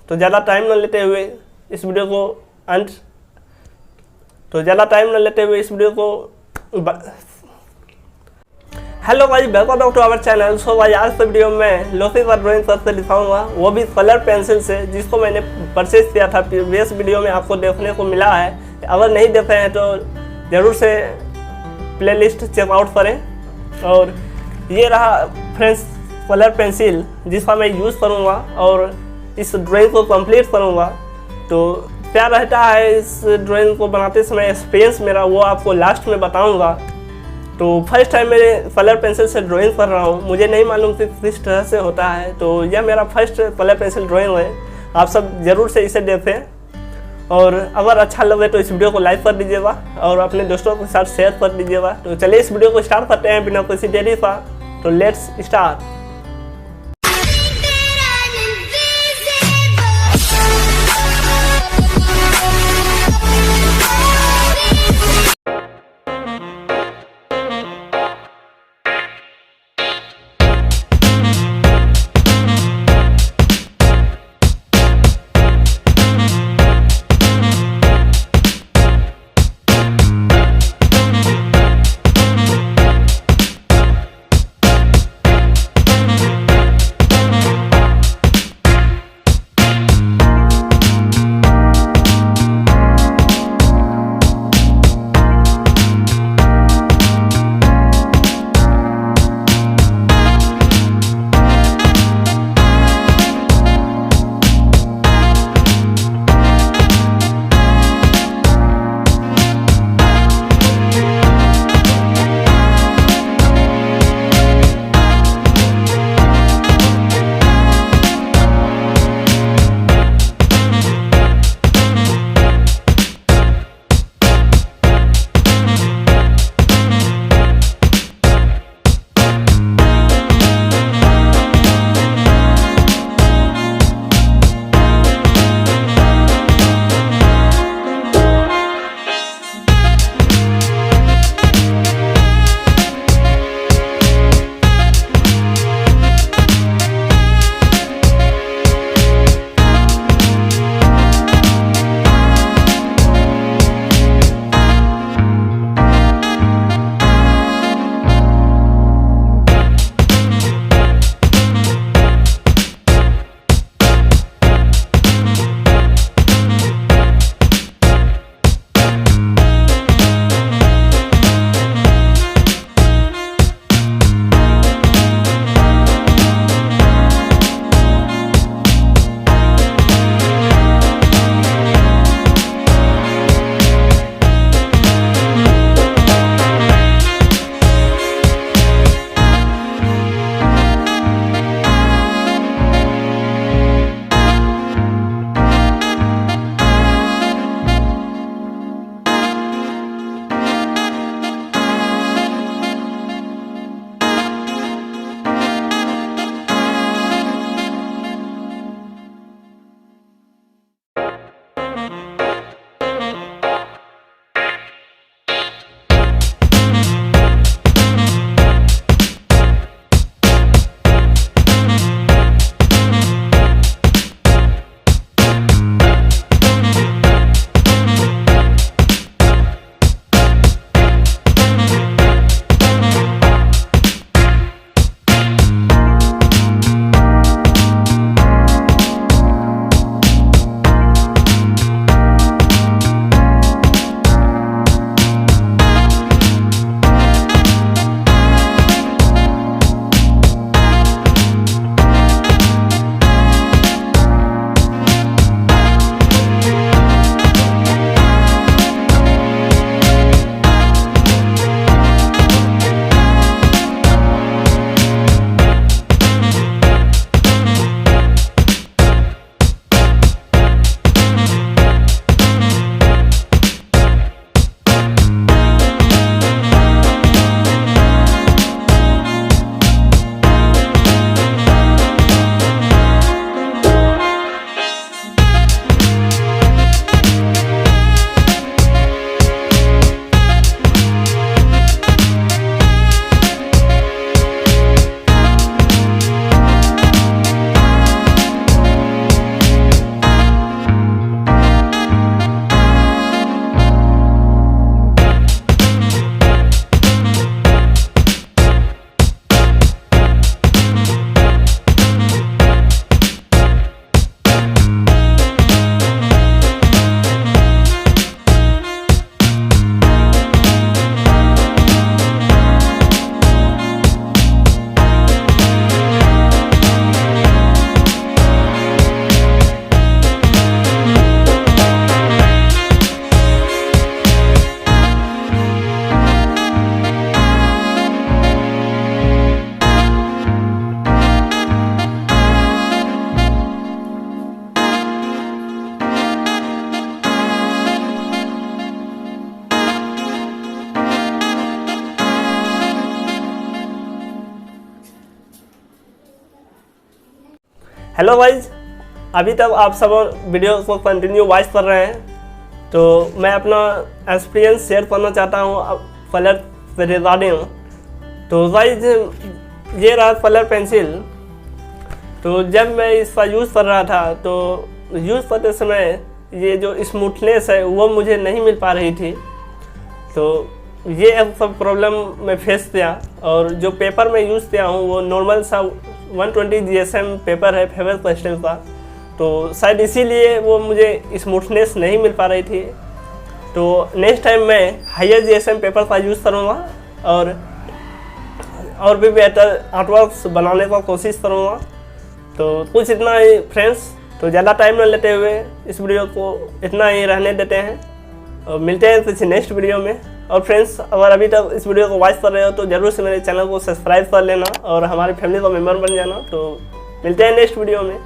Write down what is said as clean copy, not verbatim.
तो ज़्यादा टाइम न लेते हुए इस वीडियो को हेलो भाई, welcome back to our channel. So भाई आज के वीडियो में लोकी का ड्राइंग सबसे दिखाऊंगा, वो भी कलर पेंसिल से, जिसको मैंने परचेज किया था प्रीवियस वीडियो में, आपको देखने को मिला है। अगर नहीं देखे हैं तो ज़रूर से प्लेलिस्ट चेकआउट करें। और ये रहा फ्रेंड्स कलर पेंसिल जिसका मैं यूज़ करूँगा और इस ड्राइंग को कंप्लीट करूँगा। तो क्या रहता है इस ड्राइंग को बनाते समय एक्सपीरियंस मेरा, वो आपको लास्ट में बताऊँगा। तो फर्स्ट टाइम मैं कलर पेंसिल से ड्राइंग कर रहा हूँ, मुझे नहीं मालूम कि किस तरह से होता है। तो यह मेरा फर्स्ट कलर पेंसिल ड्राइंग है। आप सब ज़रूर से इसे देखें और अगर अच्छा लगे तो इस वीडियो को लाइक कर दीजिएगा और अपने दोस्तों के साथ शेयर कर दीजिएगा। तो चलिए इस वीडियो को स्टार्ट करते हैं बिना किसी देरी का। तो लेट्स स्टार्ट। हेलो गाइज, अभी तक आप सब वीडियो को कंटिन्यू वॉच कर रहे हैं, तो मैं अपना एक्सपीरियंस शेयर करना चाहता हूँ कलर से रिगार्डिंग। तो गाइज ये रहा कलर पेंसिल। तो जब मैं इसका यूज़ कर रहा था तो यूज़ करते समय ये जो स्मूथनेस है वो मुझे नहीं मिल पा रही थी। तो ये एक सब प्रॉब्लम मैं फेस किया। और जो पेपर मैं यूज़ किया हूँ वो नॉर्मल सा 120 GSM पेपर है फेबर पेस्टल का, तो शायद इसीलिए वो मुझे स्मूथनेस नहीं मिल पा रही थी। तो नेक्स्ट टाइम मैं हायर GSM पेपर का यूज़ करूँगा और भी बेहतर आर्टवर्क्स बनाने का कोशिश करूँगा। तो कुछ इतना ही फ्रेंड्स, तो ज़्यादा टाइम न लेते हुए इस वीडियो को इतना ही रहने देते हैं और मिलते हैं किसी नेक्स्ट वीडियो में। और फ्रेंड्स, अगर अभी तक इस वीडियो को वॉच कर रहे हो तो ज़रूर से मेरे चैनल को सब्सक्राइब कर लेना और हमारी फैमिली का मेम्बर बन जाना। तो मिलते हैं नेक्स्ट वीडियो में।